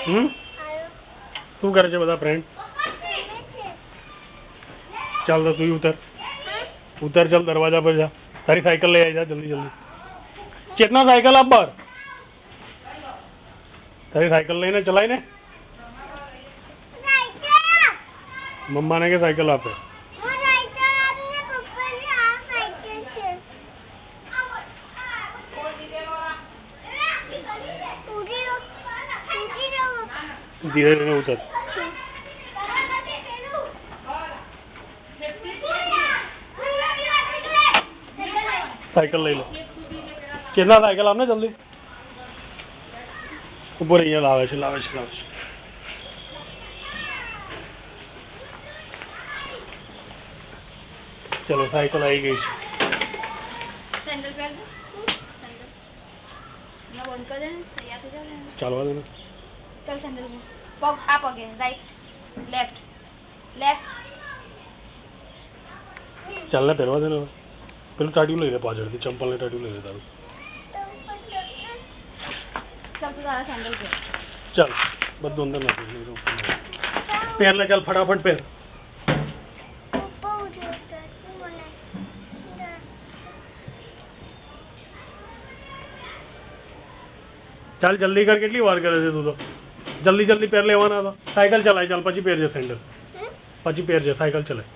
શું કરે છે બધા ફ્રેન્ડ? ચાલ તો તું ઉતર ઉતર, ચાલ દરવાજા પર જા, તારી સાયકલ લઈ આવી જા જલ્દી જલ્દી. ચેતના સાયકલ આપ બહાર, તારી સાયકલ લઈને ચલાય ને. મમ્માને કે સાયકલ આપે. ધીરે ધીરે ઉતર. સાયકલ લઈ લો. કેટલા સાયકલ આપને જલ્દી. ઉપર અહીંયા લાવે છે લાવે છે લાવે છે. ચલો સાયકલ આવી ગઈ છે. ચાલવા દે ને. चल सैंडल में पग आप आगे राइट लेफ्ट लेफ्ट ચાલ ને પહેરવા દે ને. પેલું ટાટિયું લઈ લે પાછળથી, ચંપલ ને ટાટિયું લઈ લે તારું. चल तो सारा सैंडल पे ચાલ બધું અંદર નાખી દે. પહેર લે, ચાલ ફટાફટ પહેર. ચાલ જલ્દી કર, કેટલી વાર કરે છે તું તો. જલ્દી જલ્દી પહેર લેવાના હતા. સાયકલ ચલાય, ચાલ પછી પહેરજે સેન્ડલ, પછી પહેરજે સાયકલ ચલાય.